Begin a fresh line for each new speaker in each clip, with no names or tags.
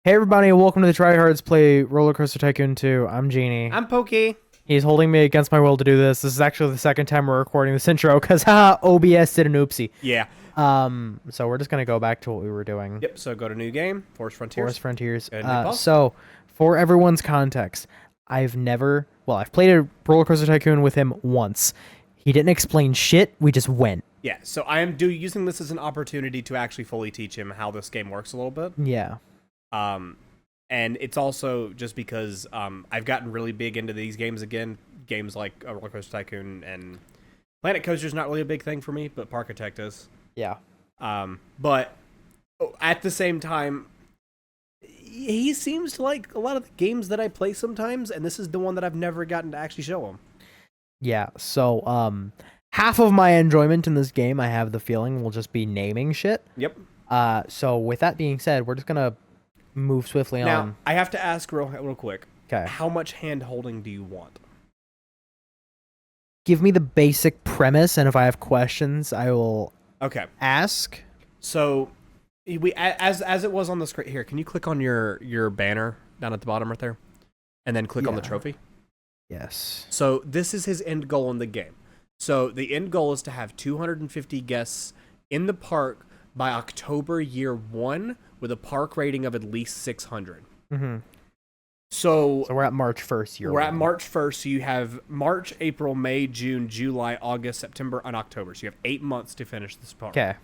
Hey everybody, and welcome to the Tryhards Play Rollercoaster Tycoon 2. I'm Jeany.
I'm Poky.
He's holding me against my will to do this. This is actually the second time we're recording this intro because OBS did an oopsie.
Yeah.
So we're just gonna go back to what we were doing.
Yep. So go to new game, Forest Frontiers.
Forest Frontiers.
And pause.
So for everyone's context, I've played a Rollercoaster Tycoon with him once. He didn't explain shit. We just went.
Yeah. So I am using this as an opportunity to actually fully teach him how this game works a little bit.
Yeah.
And it's also just because I've gotten really big into these games again. Games like Rollercoaster Tycoon and Planet Coaster's not really a big thing for me, but Parkitect is.
Yeah.
But at the same time, he seems to like a lot of the games that I play sometimes, and this is the one that I've never gotten to actually show him.
Yeah. So half of my enjoyment in this game, I have the feeling, will just be naming shit.
Yep.
So with that being said, we're just gonna move swiftly on.
Now, I have to ask real quick.
Okay.
How much hand holding do you want?
Give me the basic premise, and if I have questions, I will ask.
So, as it was on the screen here, can you click on your banner down at the bottom right there, and then click on the trophy?
Yes.
So this is his end goal in the game. So the end goal is to have 250 guests in the park by October year 1 with a park rating of at least 600.
Mm-hmm.
So
we're at March 1st.
We're at March 1st, so you have March, April, May, June, July, August, September, and October. So you have 8 months to finish this park.
Okay.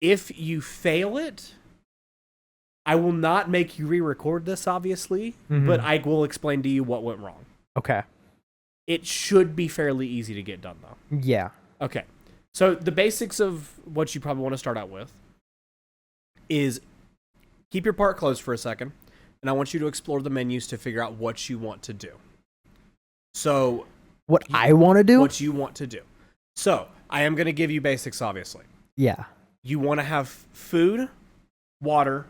If you fail it, I will not make you re-record this, obviously, but I will explain to you what went wrong.
Okay.
It should be fairly easy to get done, though.
Yeah.
Okay. So the basics of what you probably want to start out with is keep your park closed for a second, and I want you to explore the menus to figure out what you want to do. So,
I want to do?
What you want to do. So, I am going to give you basics, obviously.
Yeah.
You want to have food, water,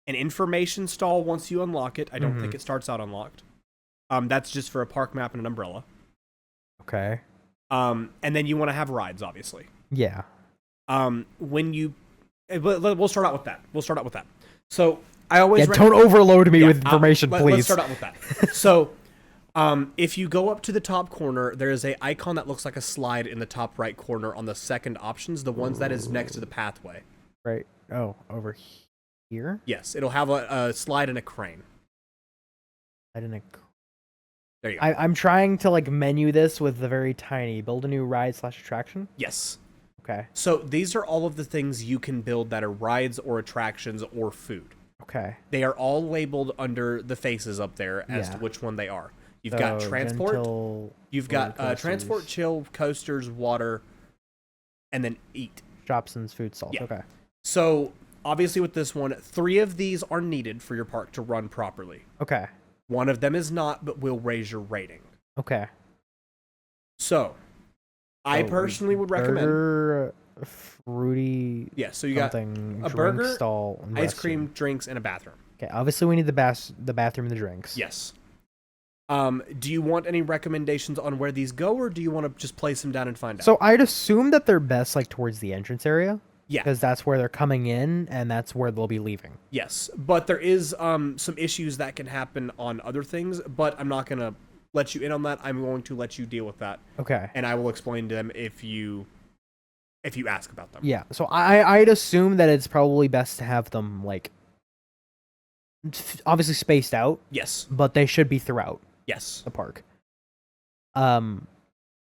an information stall once you unlock it. I don't think it starts out unlocked. That's just for a park map and an umbrella.
Okay.
And then you want to have rides, obviously.
Yeah.
We'll start out with that. So I always
don't overload me with information, please.
Let's start out with that. So, if you go up to the top corner, there is a icon that looks like a slide in the top right corner on the second options, the ones that is next to the pathway.
Right. Oh, over here?
Yes, it'll have a slide and a crane. There you go.
I'm trying to menu this with the very tiny build a new ride / attraction.
Yes.
Okay.
So these are all of the things you can build that are rides or attractions or food.
Okay.
They are all labeled under the faces up there as to which one they are. You've got transport. You've got transport, chill, coasters, water, and then eat.
Shops and food stalls.
Yeah.
Okay.
So obviously with this one, 3 of these are needed for your park to run properly.
Okay.
One of them is not, but will raise your rating.
Okay.
So, I personally would recommend
burger, fruity.
Yeah, so you got a burger,
stall, and
ice cream, drinks, and a bathroom.
Okay, obviously we need the bathroom and the drinks.
Yes. Do you want any recommendations on where these go, or do you want to just place them down and find out?
So I'd assume that they're best towards the entrance area.
Yeah.
Because that's where they're coming in, and that's where they'll be leaving.
Yes, but there is some issues that can happen on other things, but I'm not going to let you in on that. I'm going to let you deal with that.
Okay.
And I will explain to them if you ask about them.
Yeah, so I'd assume that it's probably best to have them, obviously spaced out.
Yes.
But they should be throughout.
Yes.
The park. I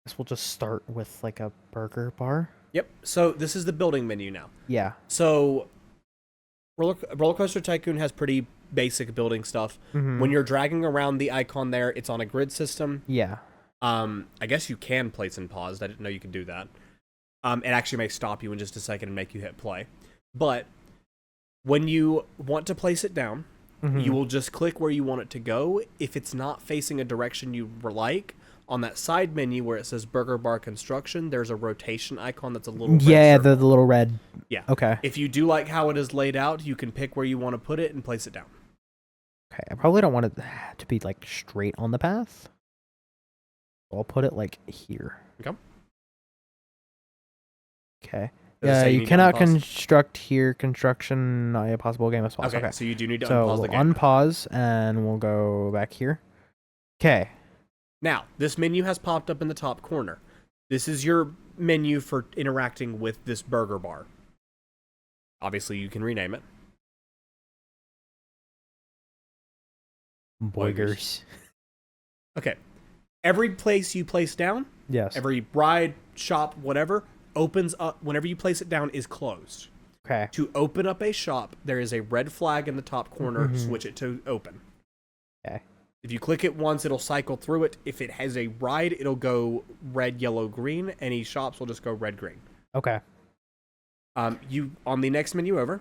guess we'll just start with, a burger bar.
Yep. So this is the building menu now.
Yeah.
So Rollercoaster Tycoon has pretty basic building stuff. When you're dragging around the icon there, it's on a grid system.
Yeah.
I guess you can place and pause. I didn't know you could do that. It actually may stop you in just a second and make you hit play. But when you want to place it down, you will just click where you want it to go. If it's not facing a direction you like, on that side menu where it says Burger Bar Construction, there's a rotation icon that's a little red
the little red.
Yeah.
Okay.
If you do like how it is laid out, you can pick where you want to put it and place it down.
Okay, I probably don't want it to be straight on the path. I'll put it here.
Okay.
Okay.
Does it
Yeah,
say
you
need to
cannot
unpause?
construct here. Construction, not a possible game of pause.
Okay,
Okay.
so you do need to
So
unpause
we'll
the game.
unpause and we'll go back here. Okay.
Now, this menu has popped up in the top corner. This is your menu for interacting with this burger bar. Obviously, you can rename it.
Boigers.
Okay. Every place you place down,
Yes.
every ride, shop, whatever, opens up. Whenever you place it down, is closed.
Okay.
To open up a shop, there is a red flag in the top corner.
Mhm.
Switch it to open.
Okay.
If you click it once, it'll cycle through it. If it has a ride, it'll go red, yellow, green. Any shops will just go red, green.
Okay.
You on the next menu over.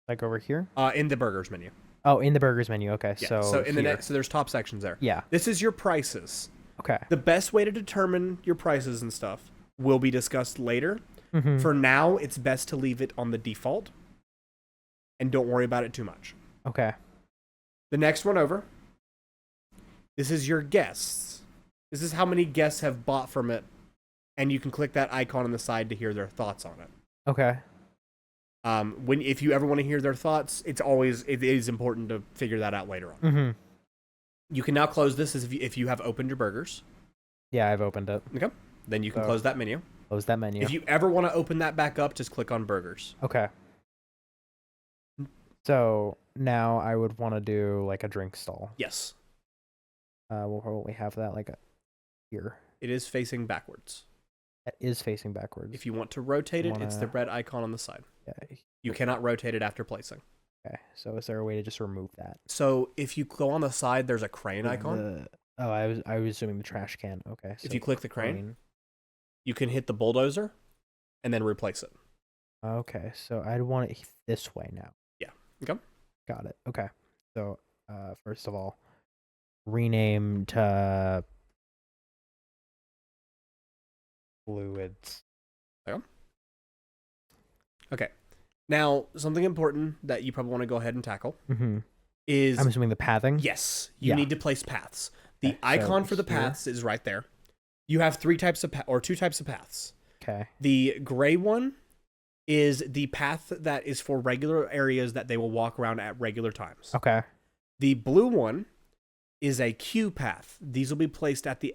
Like over here?
In the burgers menu.
Oh, in the burgers menu. Okay.
Yeah. So in the next, so there's top sections there.
Yeah.
This is your prices.
Okay.
The best way to determine your prices and stuff will be discussed later.
Mm-hmm.
For now, it's best to leave it on the default and don't worry about it too much.
Okay.
The next one over. This is your guests. This is how many guests have bought from it, and you can click that icon on the side to hear their thoughts on it.
Okay.
If you ever want to hear their thoughts, it is important to figure that out later on.
Mm-hmm.
You can now close this if you have opened your burgers.
Yeah, I've opened it.
Okay. Then you can close that menu.
Close that menu.
If you ever want to open that back up, just click on burgers.
Okay. So now I would want to do like a drink stall.
Yes.
We'll probably have that like here.
It is facing backwards.
That is facing backwards.
If you want to rotate it, it's the red icon on the side.
Yeah.
You cannot rotate it after placing.
Okay. So is there a way to just remove that?
So if you go on the side, there's a crane icon.
I was assuming the trash can. Okay. So
if you click the crane, you can hit the bulldozer and then replace it.
Okay. So I'd want it this way now.
Yeah. Okay.
Got it. Okay. So first of all, rename to fluids.
Okay. Now, something important that you probably want to go ahead and tackle is...
I'm assuming the pathing?
Yes. You need to place paths. The
Okay,
icon
so
for the
here.
paths is right there. You have two types of paths.
Okay.
The gray one is the path that is for regular areas that they will walk around at regular times.
Okay.
The blue one is a queue path. These will be placed at the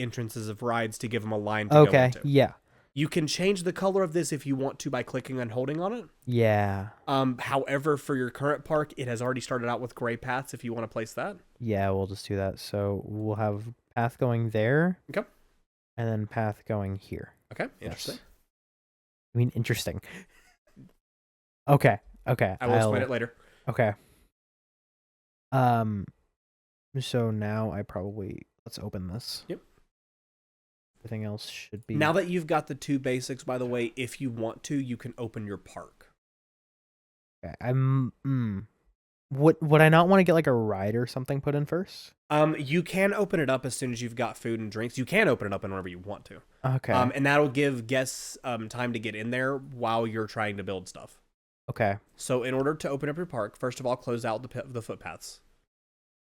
entrances of rides to give them a line to go into.
Yeah.
You can change the color of this if you want to by clicking and holding on it.
Yeah.
However, for your current park, it has already started out with gray paths if you want to place that.
Yeah, we'll just do that. So we'll have path going there.
Okay.
And then path going here.
Okay, interesting.
Yes. I mean, interesting. Okay. Okay.
I will explain it later.
Okay. So now let's open this.
Yep.
Everything else should be...
Now that you've got the two basics, by the way, if you want to, you can open your park.
Okay. Would I not want to get like a ride or something put in first?
You can open it up as soon as you've got food and drinks. You can open it up whenever you want to.
Okay.
And that'll give guests time to get in there while you're trying to build stuff.
Okay.
So in order to open up your park, first of all, close out the footpaths.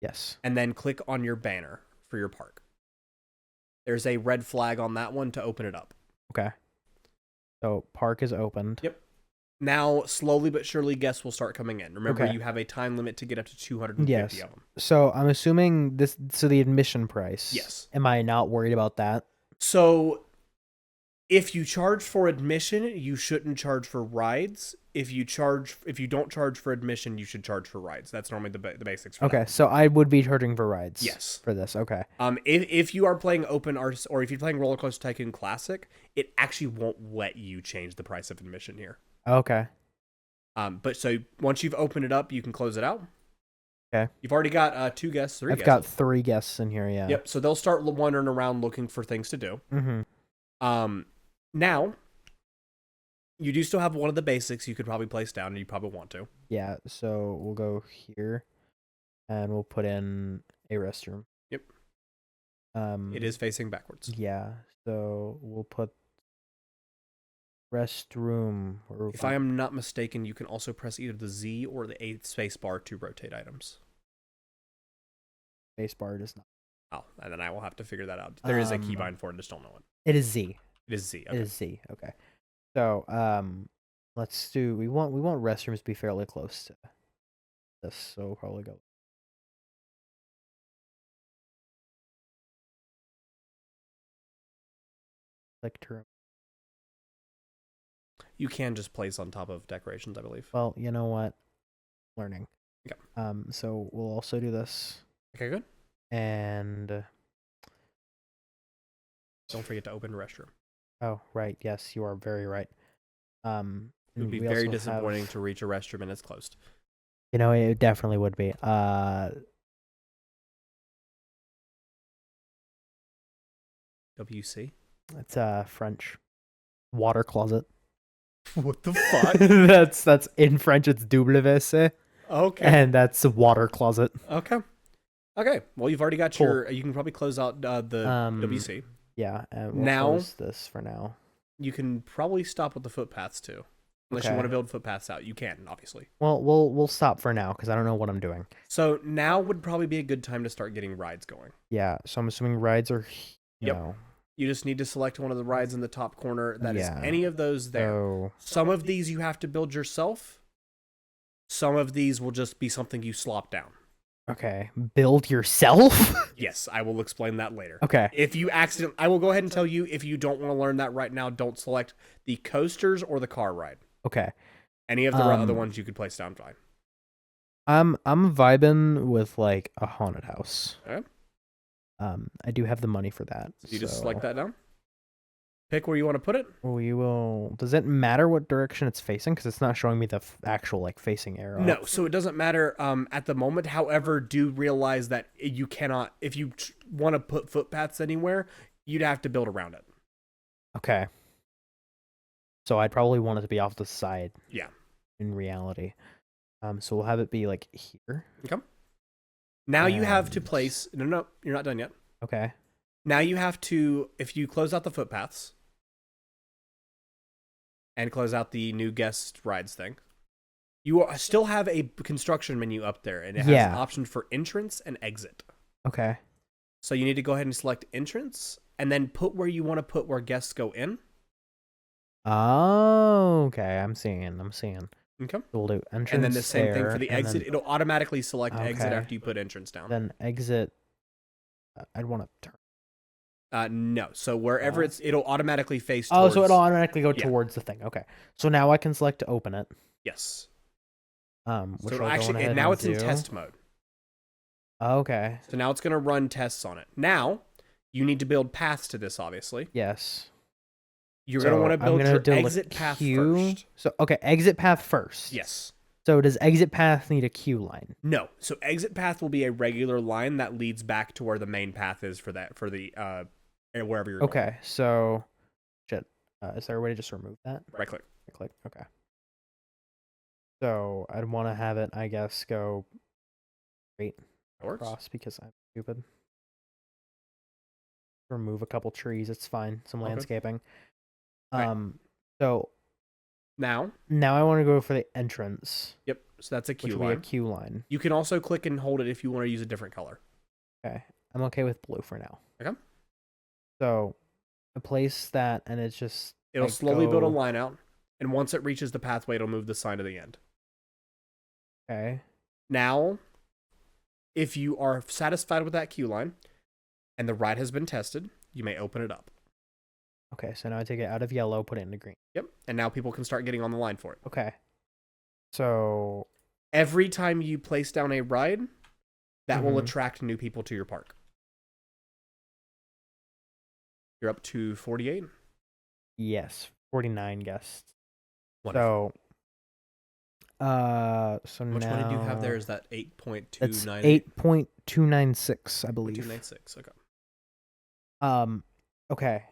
Yes.
And then click on your banner for your park. There's a red flag on that one to open it up.
Okay. So park is opened.
Yep. Now, slowly but surely, guests will start coming in. Remember, you have a time limit to get up to 250 of them.
So I'm assuming the admission price.
Yes.
Am I not worried about that?
So if you charge for admission, you shouldn't charge for rides. If you don't charge for admission, you should charge for rides. That's normally the basics for that.
So I would be charging for rides.
Yes.
For this. Okay.
If you are playing Open Arts or if you're playing Rollercoaster Tycoon Classic, it actually won't let you change the price of admission here.
Okay.
But so once you've opened it up, you can close it out.
Okay.
You've already got 2 guests, 3 guests.
I've got 3 guests in here, yeah.
Yep, so they'll start wandering around looking for things to do.
Mm-hmm.
Now, you do still have one of the basics you could probably place down, and you probably want to.
Yeah, so we'll go here, and we'll put in a restroom.
Yep. It is facing backwards.
Yeah, so we'll put restroom.
If I am not mistaken, you can also press either the Z or the 8th space bar to rotate items.
Space bar does not.
Oh, and then I will have to figure that out. There is a keybind for it, I just don't know it.
It is Z.
It is Z. Okay.
It is Z. Okay. So, let's do. We want restrooms to be fairly close to this, so we'll probably go like to.
You can just place on top of decorations, I believe.
Well, you know what? Learning.
Okay.
So we'll also do this,
Okay, good.
and
Don't forget to open the restroom.
oh, right. Yes, you are very right.
It would be
we
very
also
disappointing
have,
to reach a restroom and it's closed.
you know, it definitely would be.
WC?
It's French water closet.
What the fuck?
That's in French. It's WC,
Okay.
and that's a water closet.
Okay. Okay. Well, you've already got
Cool.
your. You can probably close out the WC.
Yeah, and we'll
Now-
close this for now.
You can probably stop with the footpaths too, unless you
Okay.
want to build footpaths out. You can, obviously.
Well, we'll stop for now because I don't know what I'm doing.
So now would probably be a good time to start getting rides going.
Yeah, so I'm assuming rides are.
Yep.
No.
You just need to select one of the rides in the top corner that is
Yeah.
any of those there.
So
Some of these you have to build yourself. Some of these will just be something you slop down.
okay, build yourself.
Yes, I will explain that later.
Okay.
If you I will go ahead and tell you, if you don't want to learn that right now, don't select the coasters or the car ride.
Okay.
Any of the other ones you could place down fine.
I'm vibing with like a haunted house.
Okay.
I do have the money for that.
So you just select that down. Pick where you want to put it.
We will. Does it matter what direction it's facing? Because it's not showing me the actual like facing arrow.
No, so it doesn't matter at the moment. However, do realize that you cannot, if you want to put footpaths anywhere, you'd have to build around it.
Okay. So I'd probably want it to be off the side.
Yeah.
In reality. So we'll have it be like here.
Okay. Now you have to
And-
place. No, you're not done yet.
Okay.
Now you have to, if you close out the footpaths and close out the new guest rides thing, you still have a construction menu up there, and it has
Yeah.
an option for entrance and exit.
Okay.
So you need to go ahead and select entrance, and then put where you want to put where guests go in.
Oh, okay. I'm seeing.
Okay.
So we'll do entrance
And then the same thing for the
there, and
exit.
then-
It'll automatically select exit
Okay.
after you put entrance down.
Then exit. I'd want to turn.
No. So wherever
Oh.
it'll automatically face
Oh,
towards.
so it'll automatically go
Yeah.
towards the thing. Okay. So now I can select to open it.
Yes.
Which
So
I'll
it'll
go
actually,
ahead
and now
and
it's in
do.
test mode.
Okay.
So now it's going to run tests on it. Now, you need to build paths to this, obviously.
Yes.
You're going to want to build your exit path first.
So okay, exit path first.
Yes.
So does exit path need a queue line?
No. So exit path will be a regular line that leads back to where the main path is for the wherever you're going.
Okay. So shit. Is there a way to just remove that?
Right click.
Click. Okay. So I'd want to have it, I guess, go straight
That works.
across because I'm stupid. Remove a couple trees. It's fine. Some
Okay.
landscaping.
Right.
So
Now,
now I want to go for the entrance,
yep. So that's a
which
queue
will be a
line.
queue line.
You can also click and hold it if you want to use a different color.
Okay. I'm okay with blue for now.
Okay.
So I place that, and it's just
It'll
like,
slowly build a
go-
line out, and once it reaches the pathway, it'll move the sign to the end.
Okay.
Now, if you are satisfied with that queue line, and the ride has been tested, you may open it up.
Okay. So now I take it out of yellow, put it into green.
Yep. And now people can start getting on the line for it.
Okay. So
Every time you place down a ride, that will
Mhm.
attract new people to your park. You're up to 48.
yes, 49 guests.
Wonderful.
So
How much money do you have there? Is that
That's
8.298?
8.296, I believe.
296. Okay.
Okay.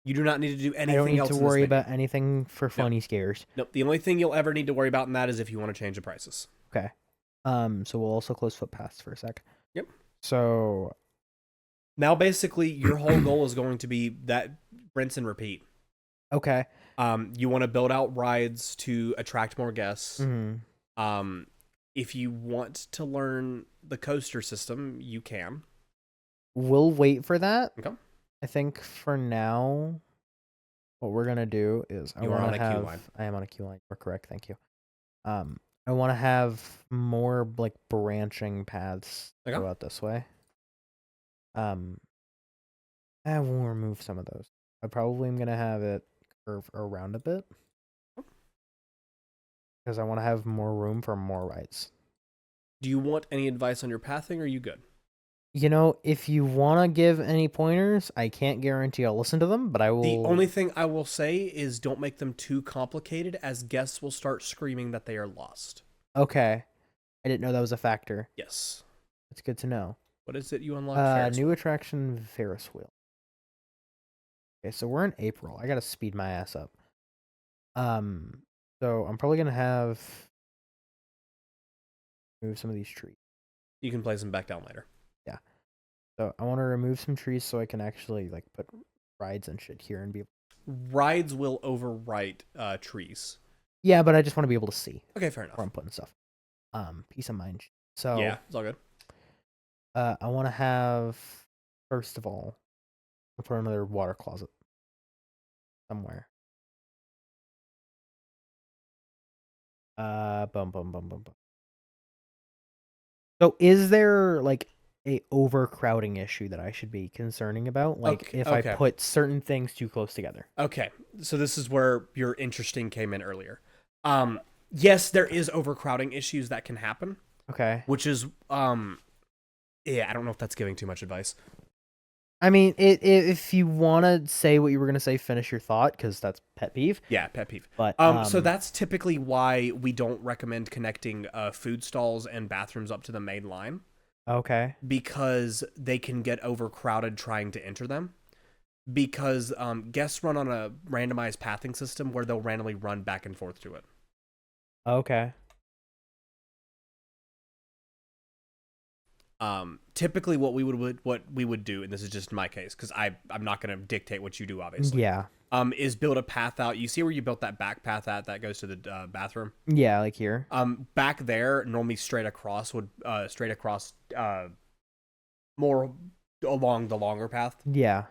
You do not need to do
I
anything
don't need
else
to
in this
worry
menu.
about anything for funny scares.
Nope. The only thing you'll ever need to worry about in that is if you want to change the prices.
Okay. So we'll also close footpaths for a sec.
Yep.
So
Now, basically, your whole goal is going to be that rinse and repeat.
okay.
You want to build out rides to attract more guests.
Mhm.
If you want to learn the coaster system, you can.
We'll wait for that.
Okay.
I think for now what we're gonna do is I
You are
want
on
to
a queue
have.
line.
I am on a queue line. You're correct. Thank you. I want to have more like branching paths
Okay.
go out this way. I will remove some of those. I probably am gonna have it curve around a bit because I want to have more room for more rides.
Do you want any advice on your pathing, or are you good?
You know, if you want to give any pointers, I can't guarantee I'll listen to them, but I will.
The only thing I will say is don't make them too complicated, as guests will start screaming that they are lost.
Okay. I didn't know that was a factor.
Yes.
That's good to know.
What is it you unlocked? Ferris
New
wheel.
attraction Ferris wheel. Okay, so we're in April. I gotta speed my ass up. So I'm probably gonna move some of these trees.
You can place them back down later.
Yeah. So I want to remove some trees so I can actually like put rides and shit here and be.
Rides will overwrite trees.
Yeah, but I just want to be able to see
Okay, fair enough.
where I'm putting stuff. Peace of mind. So
Yeah, it's all good.
I want to have first of all, I'll put another water closet somewhere. Boom, boom, boom, boom, boom. So is there like a overcrowding issue that I should be concerning about? Like
Okay,
if
okay.
I put certain things too close together.
Okay, so this is where your interesting came in earlier. Yes, there is overcrowding issues that can happen,
Okay.
which is yeah, I don't know if that's giving too much advice.
I mean, if you want to say what you were going to say, finish your thought, because that's pet peeve.
Yeah, pet peeve.
But
So that's typically why we don't recommend connecting food stalls and bathrooms up to the main line,
okay.
because they can get overcrowded trying to enter them. Because guests run on a randomized pathing system where they'll randomly run back and forth to it.
Okay.
Typically what we would do, and this is just my case, because I'm not going to dictate what you do, obviously.
Yeah.
Is build a path out. You see where you built that back path out that goes to the bathroom?
Yeah, like here.
Back there, normally straight across more along the longer path.
Yeah.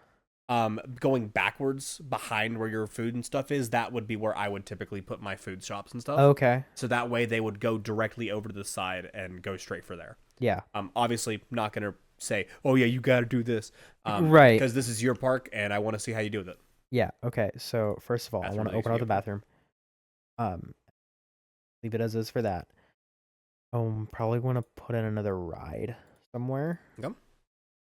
Going backwards behind where your food and stuff is, that would be where I would typically put my food shops and stuff.
Okay.
So that way they would go directly over to the side and go straight for there.
Yeah.
Obviously not going to say, oh yeah, you got to do this.
Right.
Because this is your park and I want to see how you do with it.
Yeah. Okay. So first of all, I want to open up the bathroom. Leave it as is for that. I'm probably going to put in another ride somewhere.
Okay.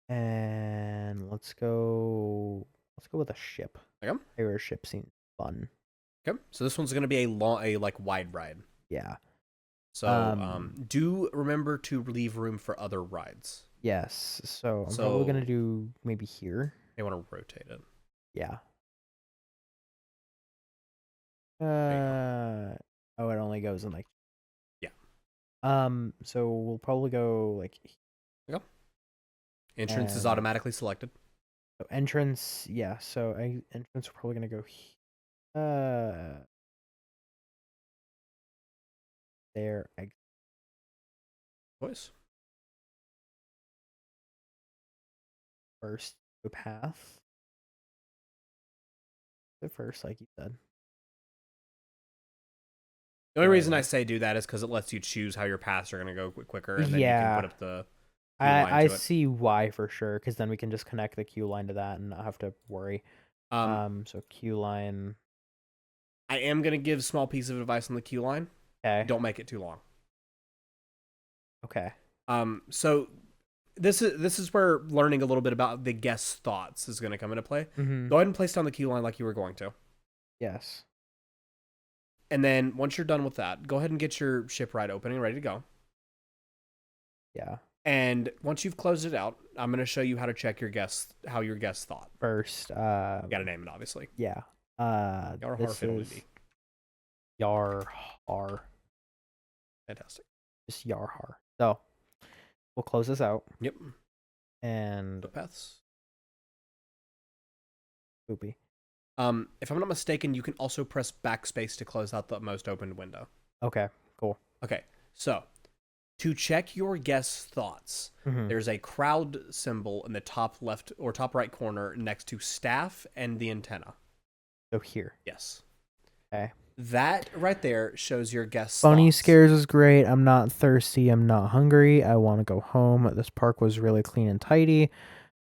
And let's go with a ship.
Okay.
Favorite ship seems fun.
Okay. So this one's going to be a wide ride.
Yeah.
So do remember to leave room for other rides.
Yes. So I'm probably going to do maybe here.
They want to rotate it.
Yeah. Oh, it only goes in like.
Yeah.
So we'll probably go like.
Okay. Entrance is automatically selected.
So entrance, yeah. So entrance, we're probably gonna go. There.
Voice.
First the path. The first, like you said.
The only reason I say do that is because it lets you choose how your paths are going to go quicker, and then you can put up the.
I see why for sure, because then we can just connect the queue line to that and not have to worry. So queue line.
I am going to give small piece of advice on the queue line.
Okay.
Don't make it too long.
Okay.
So this is where learning a little bit about the guest's thoughts is going to come into play.
Mm-hmm.
Go ahead and place down the queue line like you were going to.
Yes.
And then once you're done with that, go ahead and get your ship ride open and ready to go.
Yeah.
And once you've closed it out, I'm going to show you how to check how your guests thought.
First,
you got to name it, obviously.
Yeah.
Yar har
This
fiddle
is
dee.
Yar har.
Fantastic.
Just Yar har. So we'll close this out.
Yep.
And
The paths.
Poopy.
If I'm not mistaken, you can also press backspace to close out the most opened window.
Okay, cool.
Okay, so to check your guests' thoughts, there's a crowd symbol in the top left or top right corner next to staff and the antenna.
So here.
Yes.
Okay.
That right there shows your guest
Funny
slots.
Scares is great. I'm not thirsty. I'm not hungry. I want to go home. This park was really clean and tidy.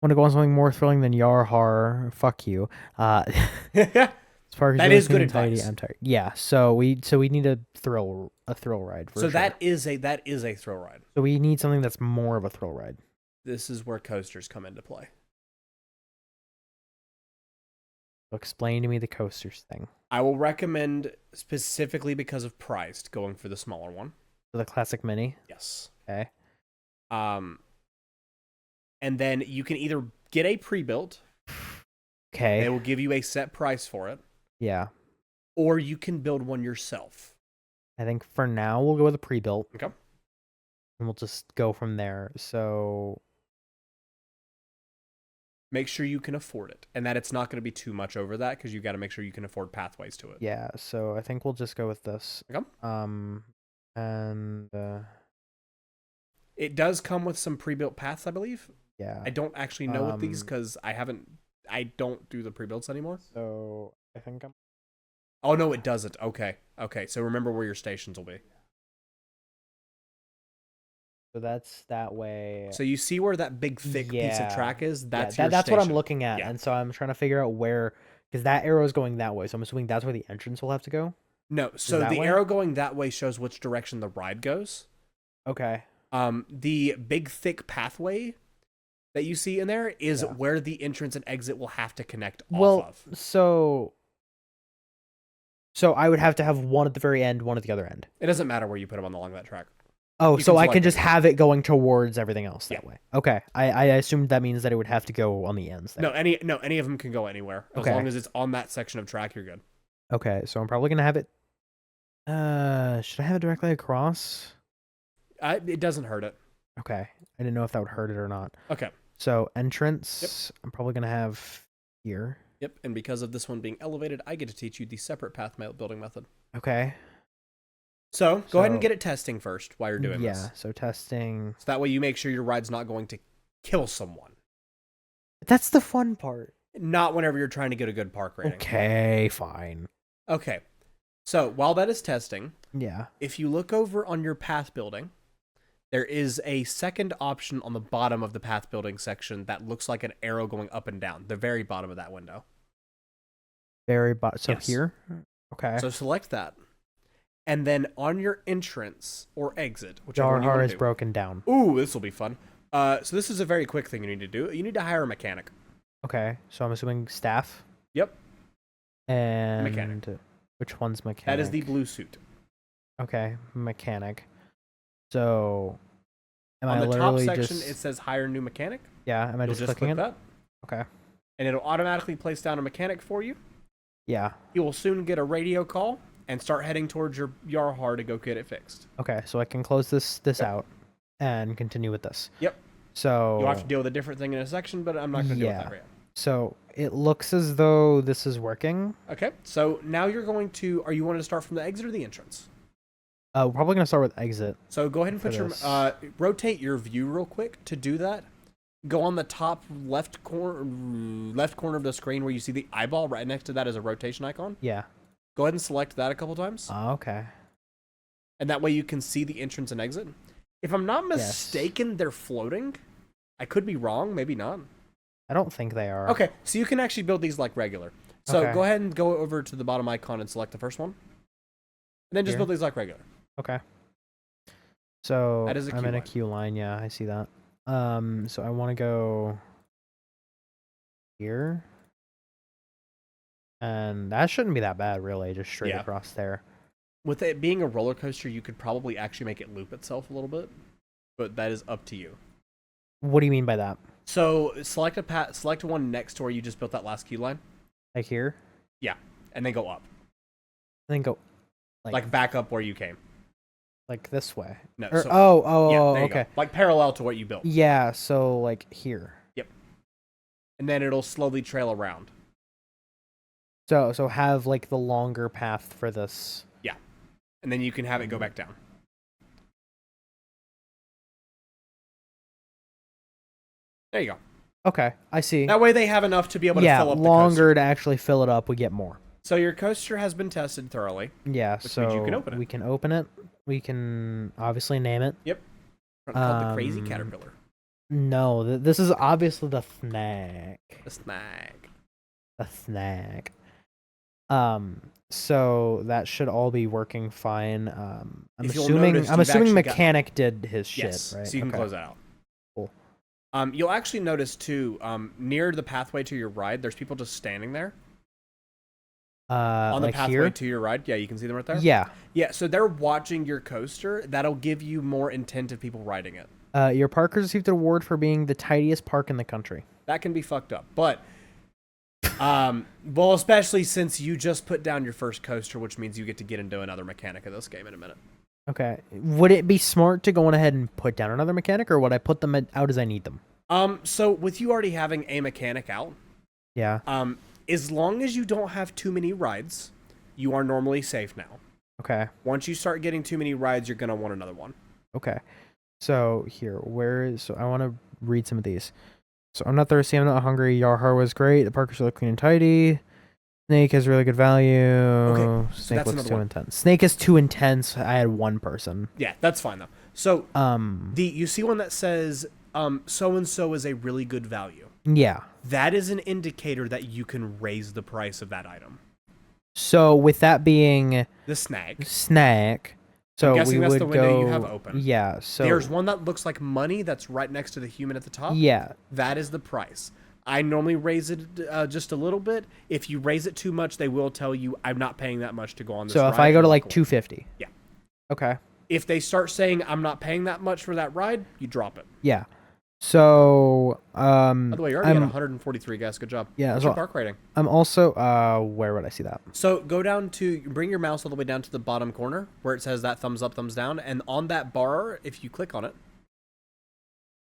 Want to go on something more thrilling than Yar Har. Fuck you. This park is
That
really
is
clean
good
and tidy.
advice.
I'm tired. Yeah. So we need a thrill ride. For
So
sure.
that is a thrill ride.
So we need something that's more of a thrill ride.
This is where coasters come into play.
So explain to me the coasters thing.
I will recommend, specifically because of price, going for the smaller one.
So the classic mini.
Yes.
Okay.
And then you can either get a pre-built.
Okay.
They will give you a set price for it.
Yeah.
Or you can build one yourself.
I think for now we'll go with a pre-built.
Okay.
And we'll just go from there. So
make sure you can afford it, and that it's not going to be too much over that, because you got to make sure you can afford pathways to it.
yeah, so I think we'll just go with this.
Okay.
And
it does come with some pre-built paths, I believe.
yeah.
I don't actually know what these, because I don't do the pre-builts anymore.
So I think I'm.
Oh no, it doesn't. Okay. So remember where your stations will be.
So that's that way.
So you see where that big thick piece of track is? That's your
that's what I'm
station.
looking at,
Yeah.
and so I'm trying to figure out where, because that arrow is going that way. So I'm assuming that's where the entrance will have to go.
No, so
that
the
way?
arrow going that way shows which direction the ride goes.
Okay.
The big thick pathway that you see in there is where the entrance and exit will have to connect off of.
So I would have to have one at the very end, one at the other end.
It doesn't matter where you put them along that track.
Oh,
You
so
can
I
select
can just
it.
have it going towards everything else that
Yeah.
way. Okay. I assumed that means that it would have to go on the ends there.
No, any of them can go anywhere. As
Okay.
long as it's on that section of track, you're good.
Okay, so I'm probably gonna have it. Should I have it directly across?
It doesn't hurt it.
Okay, I didn't know if that would hurt it or not.
Okay.
So entrance, I'm probably gonna have here.
Yep, and because of this one being elevated, I get to teach you the separate path building method.
Okay.
So go ahead and get it testing first while you're doing this.
Yeah, so testing.
So that way you make sure your ride's not going to kill someone.
That's the fun part.
Not whenever you're trying to get a good park rating.
Okay, fine.
Okay. So while that is testing,
Yeah.
if you look over on your path building, there is a second option on the bottom of the path building section that looks like an arrow going up and down, the very bottom of that window.
Very bottom. So
Yes.
here. Okay.
So select that. And then on your entrance or exit, whichever one you
Jar
want
is
to do.
broken down.
Ooh, this will be fun. So this is a very quick thing you need to do. You need to hire a mechanic.
Okay, so I'm assuming staff.
Yep.
And
Mechanic.
Which one's mechanic?
That is the blue suit.
Okay, mechanic. So, am
On
I
the top
literally
section,
just?
it says hire new mechanic.
Yeah, am I
You'll
just
just
clicking
click
it?
that.
Okay.
And it'll automatically place down a mechanic for you.
Yeah.
You will soon get a radio call and start heading towards your Yarhar to go get it fixed.
Okay, so I can close this out and continue with this.
Yep.
So
You'll have to deal with a different thing in a section, but I'm not going to deal with that right yet.
So it looks as though this is working.
Okay, so now you're going to, are you wanting to start from the exit or the entrance?
We're probably gonna start with exit.
So go ahead and put
For
your,
this.
rotate your view real quick to do that. Go on the top left corner of the screen where you see the eyeball. Right next to that is a rotation icon.
Yeah.
Go ahead and select that a couple times.
Okay.
And that way you can see the entrance and exit. If I'm not mistaken, they're floating. I could be wrong, maybe not.
I don't think they are.
Okay, so you can actually build these like regular. So
Okay.
go ahead and go over to the bottom icon and select the first one. And then just
Here?
build these like regular.
Okay. So
That is a
I'm
queue
in a
line.
queue line. Yeah, I see that. So I want to go here, and that shouldn't be that bad, really. Just straight
Yeah.
across there.
With it being a roller coaster, you could probably actually make it loop itself a little bit, but that is up to you.
What do you mean by that?
So select one next to where you just built that last queue line,
Like here,
and then go up,
and then go
like back up where you came.
like this way.
No,
Or,
so,
oh,
there you
okay.
go. Like parallel to what you built,
Yeah, so like here.
and then it'll slowly trail around.
So have like the longer path for this.
And then you can have it go back down. There you go.
Okay, I see.
That way they have enough to be able to
Yeah,
fill up
longer to actually fill it up. We get more.
So your coaster has been tested thoroughly.
Yeah,
which
so
means you can open it.
we can open it. We can obviously name it.
Yep. Called the Crazy Caterpillar.
No, this is obviously the snack.
The snack.
A snack. So that should all be working fine. I'm assuming mechanic did his shit, right?
So you can close that out.
Cool.
You'll actually notice too, near the pathway to your ride, there's people just standing there. On the pathway
here?
to your ride. Yeah, you can see them right there.
Yeah.
Yeah, so they're watching your coaster. That'll give you more intent of people riding it.
Your park received an award for being the tidiest park in the country.
That can be fucked up. But well, especially since you just put down your first coaster, which means you get to get into another mechanic of this game in a minute.
Okay. Would it be smart to go on ahead and put down another mechanic, or would I put them out as I need them?
So with you already having a mechanic out,
yeah.
As long as you don't have too many rides, you are normally safe now.
Okay.
Once you start getting too many rides, you're gonna want another one.
Okay. So here, so I want to read some of these. So I'm not thirsty, I'm not hungry. Yarhar was great. The park is really clean and tidy. Snake has really good value.
Okay,
Snake looks too intense. Snake is too intense. I had one person.
Yeah, that's fine though. So you see one that says so and so is a really good value.
Yeah.
That is an indicator that you can raise the price of that item.
So with that being
the snack,
so
I'm guessing
we
that's
would
the window
go,
you have open.
Yeah. So
there's one that looks like money that's right next to the human at the top.
Yeah.
That is the price. I normally raise it just a little bit. If you raise it too much, they will tell you I'm not paying that much to go on this.
So
ride,
if I go to like 250.
Yeah.
Okay.
If they start saying I'm not paying that much for that ride, you drop it.
Yeah. So
by the way, you're already at 143 guys. Good job.
Yeah.
What's your park rating?
I'm also where would I see that?
So go down to bring your mouse all the way down to the bottom corner where it says that thumbs up, thumbs down, and on that bar, if you click on it,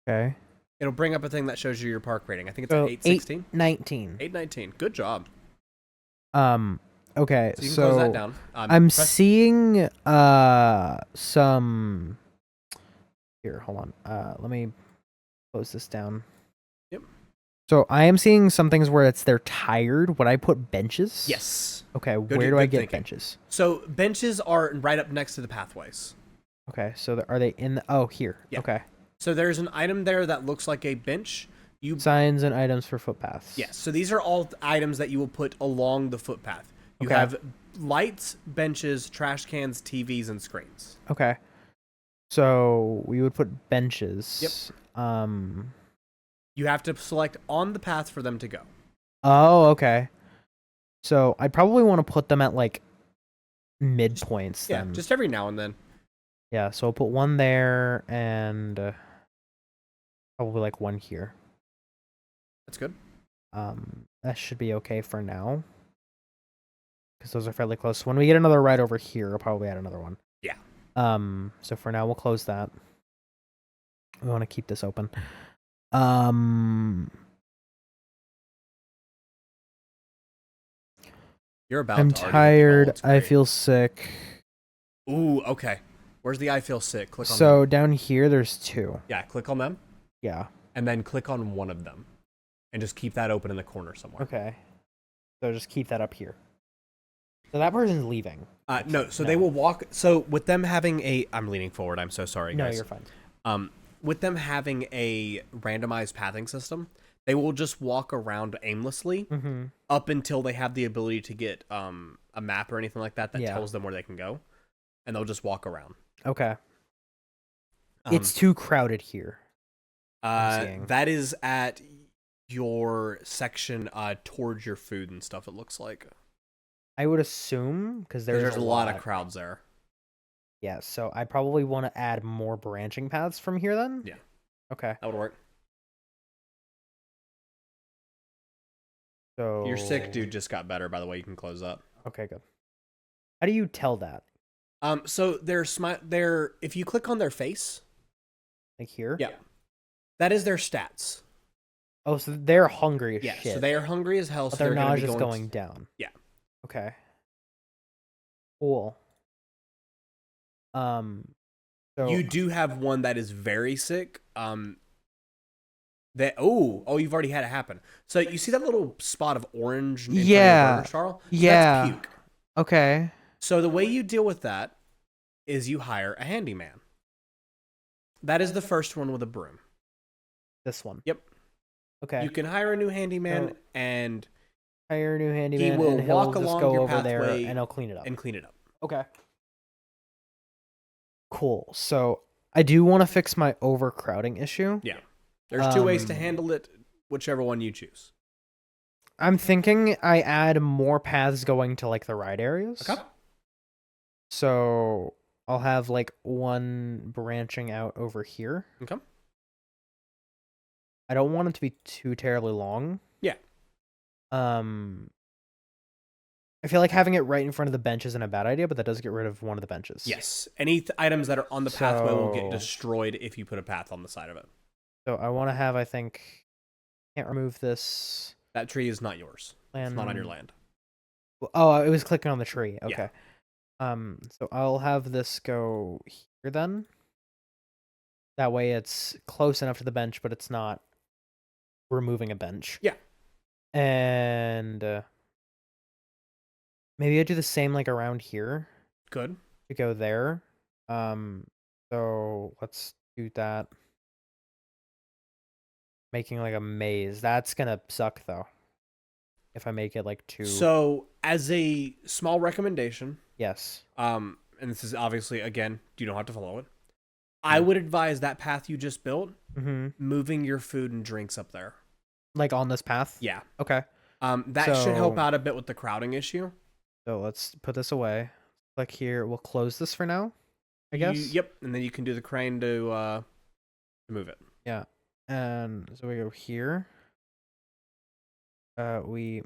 okay,
it'll bring up a thing that shows you your park rating. I think it's 816.
819.
819. Good job.
Okay,
so you can close that down.
I'm seeing some. Here, hold on. Let me close this down.
Yep.
So I am seeing some things where they're tired. Would I put benches?
Yes.
Okay, where do I get benches?
So benches are right up next to the pathways.
Okay, so are they in the? Oh, here.
Yeah.
Okay.
So there's an item there that looks like a bench.
Signs and items for footpaths.
Yes. So these are all items that you will put along the footpath. You have lights, benches, trash cans, TVs, and screens.
Okay. So we would put benches.
Yep. You have to select on the path for them to go.
Oh, okay. So I'd probably want to put them at like midpoints.
Yeah, just every now and then.
Yeah, so I'll put one there and probably like one here.
That's good.
That should be okay for now. Because those are fairly close. So when we get another ride over here, I'll probably add another one.
Yeah.
So for now, we'll close that. We want to keep this open.
You're about
I'm
to
tired. I feel sick.
Ooh, okay. Where's the I feel sick? Click on
So
them.
Down here, there's two.
Yeah, click on them.
Yeah.
And then click on one of them. And just keep that open in the corner somewhere.
Okay. So just keep that up here. So that person's leaving.
No, they will walk. So with them having I'm leaning forward. I'm so sorry, guys.
No, you're fine.
With them having a randomized pathing system, they will just walk around aimlessly up until they have the ability to get a map or anything like that tells them where they can go. And they'll just walk around.
Okay. It's too crowded here.
That is at your section towards your food and stuff, it looks like.
I would assume, because there's
a lot of crowds there.
Yeah, so I probably want to add more branching paths from here then?
Yeah.
Okay.
That would work.
So
your sick dude just got better, by the way. You can close up.
Okay, good. How do you tell that?
So they're if you click on their face,
like here,
yeah, that is their stats.
Oh, so they're hungry as shit.
So they are hungry as hell.
But
so
their nausea is
going
going down.
Yeah.
Okay. Cool. So
you do have one that is very sick. You've already had it happen. So you see that little spot of orange in front of your burger, Charles? So
Yeah.
that's puke.
Okay.
So the way you deal with that is you hire a handyman. That is the first one with a broom.
This one.
Yep.
Okay.
You can hire a new handyman and
hire a new handyman.
He will
and
walk
he'll just
along
go
your
over there
pathway
and he'll clean it up. Okay. Cool. So I do want to fix my overcrowding issue.
Yeah. There's two ways to handle it, whichever one you choose.
I'm thinking I add more paths going to like the ride areas.
Okay.
So I'll have like one branching out over here.
Okay.
I don't want it to be too terribly long.
Yeah.
I feel like having it right in front of the bench isn't a bad idea, but that does get rid of one of the benches.
Yes. Any items that are on the pathway will get destroyed if you put a path on the side of it.
So I want to have, I think, can't remove this.
That tree is not yours. It's not on your land.
Oh, it was clicking on the tree. Okay. Yeah. So I'll have this go here then. That way it's close enough to the bench, but it's not removing a bench.
Yeah.
And maybe I do the same like around here.
Good.
To go there. So let's do that. Making like a maze. That's gonna suck though. If I make it like too.
So as a small recommendation.
Yes.
And this is obviously, again, you don't have to follow it. I would advise that path you just built, moving your food and drinks up there.
Like on this path?
Yeah.
Okay.
That should help out a bit with the crowding issue.
So let's put this away. Click here. We'll close this for now, I guess.
Yep. And then you can do the crane to move it.
Yeah. And so we go here. We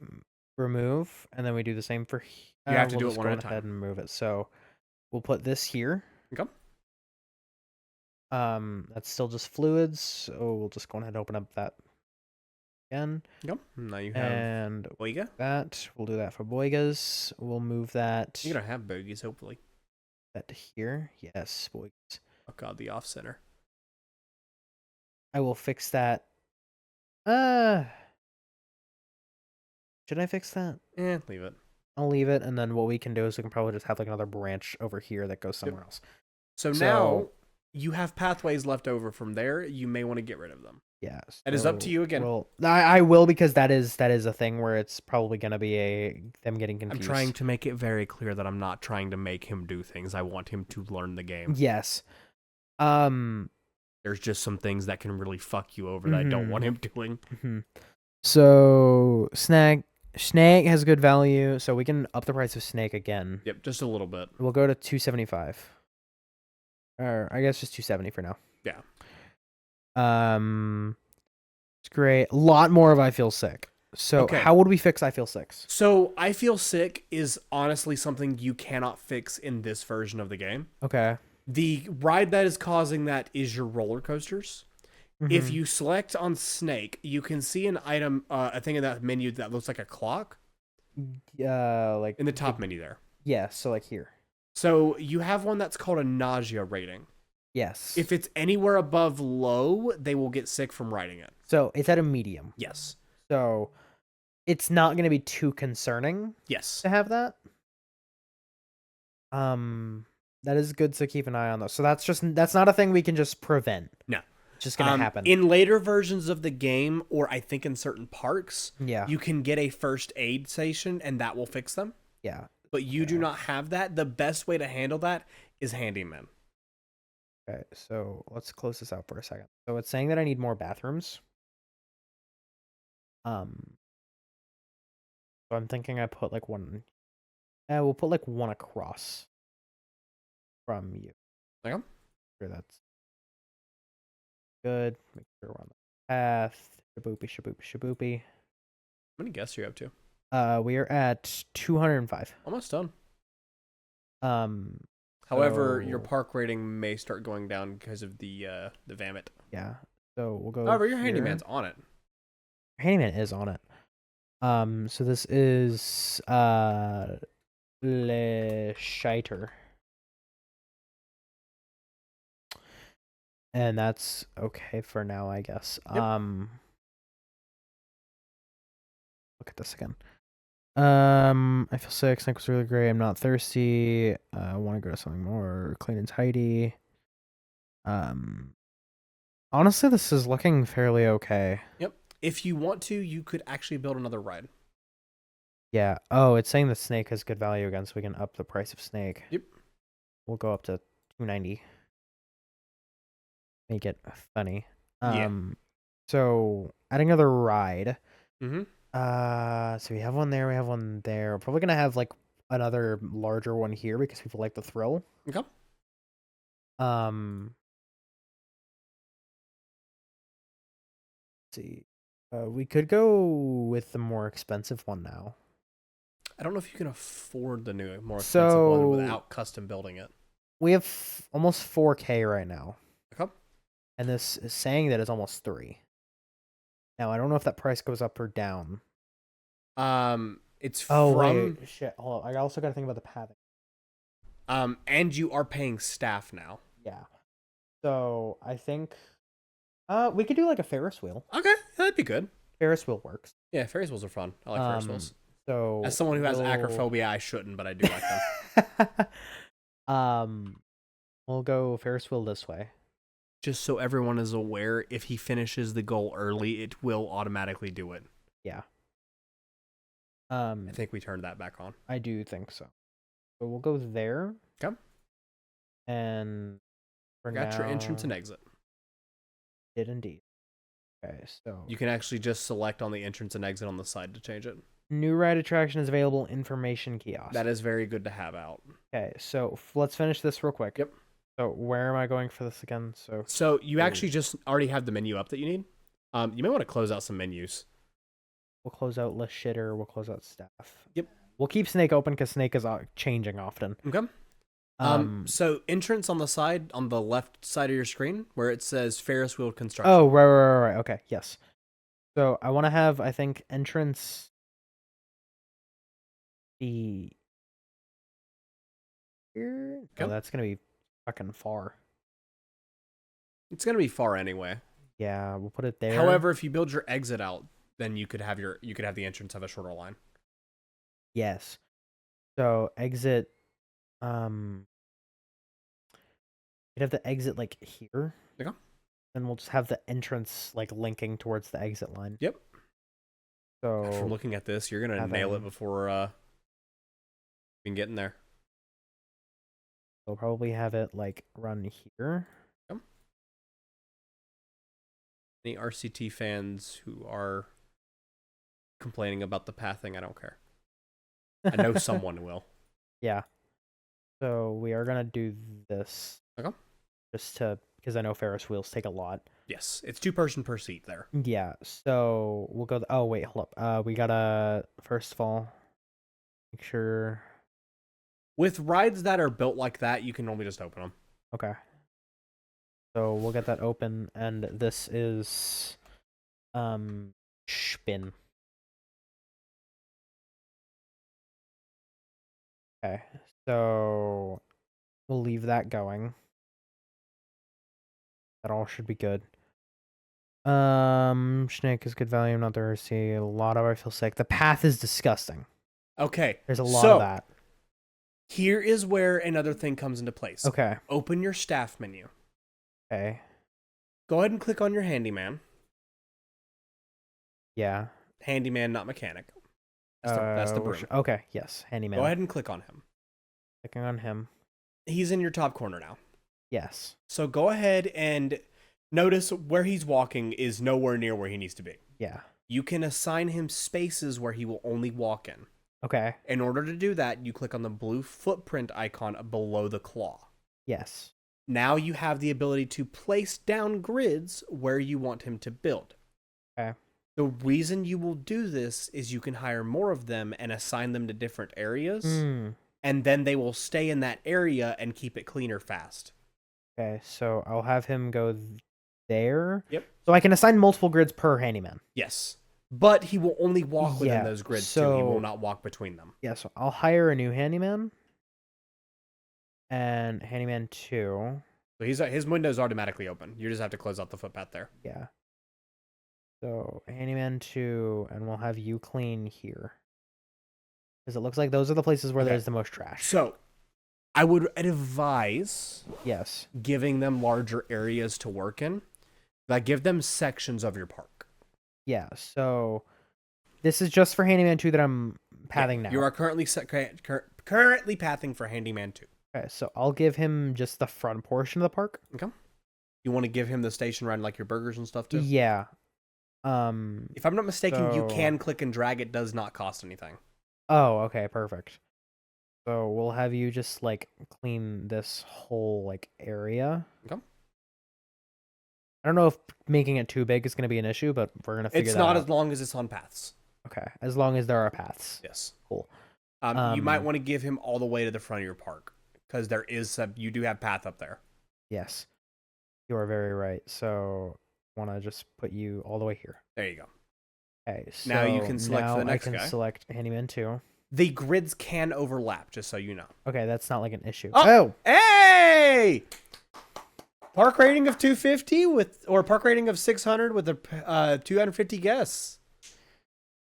remove, and then we do the same for here.
You have to do it one at a time.
Go ahead and move it. So we'll put this here.
Okay.
That's still just fluids. So we'll just go ahead and open up that again.
Yep. Now you have
and
Boiga.
That we'll do that for Boigas. We'll move that.
You're gonna have bogies, hopefully.
That here, yes, Boigas.
Oh god, the off center.
I will fix that. Should I fix that?
Leave it.
I'll leave it, and then what we can do is we can probably just have like another branch over here that goes somewhere else.
So now you have pathways left over from there. You may want to get rid of them.
Yeah.
It is up to you again.
Well, I will, because that is a thing where it's probably gonna be them getting confused.
I'm trying to make it very clear that I'm not trying to make him do things. I want him to learn the game.
Yes.
There's just some things that can really fuck you over that I don't want him doing.
So Snake has good value, so we can up the price of Snake again.
Yep, just a little bit.
We'll go to 275. Or I guess just 270 for now.
Yeah.
It's great. A lot more of I Feel Sick. So how would we fix I Feel Sick?
So I Feel Sick is honestly something you cannot fix in this version of the game.
Okay.
The ride that is causing that is your roller coasters. If you select on Snake, you can see an item, a thing in that menu that looks like a clock.
Like
in the top menu there.
Yeah, so like here.
So you have one that's called a nausea rating.
Yes.
If it's anywhere above low, they will get sick from riding it.
So it's at a medium.
Yes.
So it's not going to be too concerning.
Yes.
To have that. That is good to keep an eye on though. So that's not a thing we can just prevent.
No.
It's just going to happen.
In later versions of the game, or I think in certain parks, you can get a first aid station and that will fix them.
Yeah.
But you do not have that. The best way to handle that is handyman.
Okay, so let's close this out for a second. So it's saying that I need more bathrooms. So I'm thinking I put like one. We'll put like one across from you.
Okay.
Sure, that's good. Make sure we're on the path. Shaboopy, shaboopy, shaboopy.
How many guests are you up to?
We are at 205.
Almost done. However, your
So-
park rating may start going down because of the vomit.
Yeah. So we'll go.
However, your
here.
handyman's on it.
Handyman is on it. So this is Le Shiter. And that's okay for now, I guess.
Yep.
Look at this again. I feel sick. Snake was really great. I'm not thirsty. I want to go to something more clean and tidy. Honestly, this is looking fairly okay.
Yep. If you want to, you could actually build another ride.
Yeah. Oh, it's saying that Snake has good value again, so we can up the price of Snake.
Yep.
We'll go up to $290. Make it funny.
Yeah.
So adding another ride.
Mm-hmm.
So we have one there, we have one there. We're probably gonna have like another larger one here because people like the thrill.
Okay.
Let's see. We could go with the more expensive one now.
I don't know if you can afford the new, more expensive one
So
without custom building it.
we have almost 4K right now.
Okay.
And this is saying that it's almost 3. Now I don't know if that price goes up or down.
It's
Oh
from
wait, shit. Hold on. I also gotta think about the pathing.
and you are paying staff now.
Yeah. So I think we could do like a Ferris wheel.
Okay, that'd be good.
Ferris wheel works.
Yeah, Ferris wheels are fun. I like Ferris wheels.
So
As someone who has acrophobia, I shouldn't, but I do like them.
We'll go Ferris wheel this way.
Just so everyone is aware, if he finishes the goal early, it will automatically do it.
Yeah.
I think we turned that back on.
I do think so. So we'll go there.
Okay.
And for
Got
now,
your entrance and exit.
Did indeed. Okay, so
You can actually just select on the entrance and exit on the side to change it.
new ride attraction is available. Information kiosk.
That is very good to have out.
Okay, so let's finish this real quick.
Yep.
So where am I going for this again?
So you actually just already have the menu up that you need. You may want to close out some menus.
We'll close out list shitter. We'll close out staff.
Yep.
We'll keep Snake open because Snake is changing often.
Okay. So entrance on the side, on the left side of your screen, where it says Ferris wheel construction.
Oh, right. Okay, yes. So I want to have, I think, entrance the here.
Okay.
Oh, that's gonna be fucking far.
It's gonna be far anyway.
Yeah, we'll put it there.
However, if you build your exit out, then you could have the entrance have a shorter line.
Yes. So exit. You'd have the exit like here.
Okay.
Then we'll just have the entrance like linking towards the exit line.
Yep.
So
From looking at this, you're gonna nail it before we can get in there.
we'll probably have it like run here.
Yep. Any RCT fans who are complaining about the pathing, I don't care. I know someone will.
Yeah. So we are gonna do this.
Okay.
Just because I know Ferris wheels take a lot.
Yes, it's 2 person per seat there.
Yeah. So we'll go. Oh wait, hold up. We gotta first of all make sure.
With rides that are built like that, you can normally just open them.
Okay. So we'll get that open, and this is spin. Okay. So we'll leave that going. That all should be good. Snake is good value. I'm not thirsty. A lot of I feel sick. The path is disgusting.
Okay.
There's a lot of that.
Here is where another thing comes into place.
Okay.
Open your staff menu.
Okay.
Go ahead and click on your handyman.
Yeah.
Handyman, not mechanic. That's the broom.
Okay, yes. Handyman.
Go ahead and click on him.
Clicking on him.
He's in your top corner now.
Yes.
So go ahead and notice where he's walking is nowhere near where he needs to be.
Yeah.
You can assign him spaces where he will only walk in.
Okay.
In order to do that, you click on the blue footprint icon below the claw.
Yes.
Now you have the ability to place down grids where you want him to build.
Okay.
The reason you will do this is you can hire more of them and assign them to different areas, and then they will stay in that area and keep it cleaner fast.
Okay, so I'll have him go there.
Yep.
So I can assign multiple grids per handyman.
Yes. But he will only walk within those grids too. He will not walk between them.
Yeah, so I'll hire a new handyman. And handyman 2.
So his window's automatically open. You just have to close out the footpath there.
Yeah. So handyman 2, and we'll have you clean here. Because it looks like those are the places where there's the most trash.
So I would advise giving them larger areas to work in. Like, give them sections of your park.
Yeah, so this is just for Handyman 2 that I'm pathing now.
You are currently currently pathing for Handyman 2.
Okay, so I'll give him just the front portion of the park.
Okay. You want to give him the station ride, like your burgers and stuff too?
Yeah.
If I'm not mistaken, you can click and drag. It does not cost anything.
Oh, okay, perfect. So we'll have you just like clean this whole like area.
Okay.
I don't know if making it too big is going to be an issue, but we're going to figure that out.
It's not as long as it's on paths.
Okay, as long as there are paths.
Yes.
Cool.
You might want to give him all the way to the front of your park because you do have path up there.
Yes, you are very right. So I want to just put you all the way here.
There you go.
Okay, so
now you can select for the next guy.
I can select Handyman 2.
The grids can overlap, just so you know.
Okay, that's not like an issue.
Oh! Hey! Park rating of 250 or park rating of 600 with a 250 guests.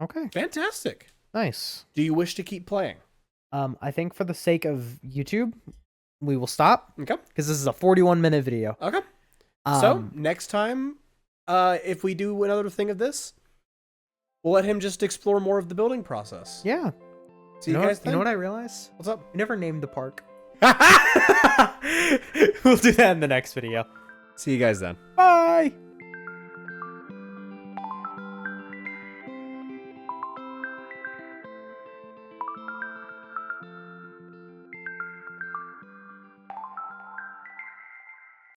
Okay.
Fantastic.
Nice.
Do you wish to keep playing?
I think for the sake of YouTube, we will stop.
Okay.
Because this is a 41-minute video.
Okay. So next time, if we do another thing of this, we'll let him just explore more of the building process.
Yeah.
See you guys then.
You know what I realized?
What's up?
We never named the park. We'll do that in the next video.
See you guys then.
Bye.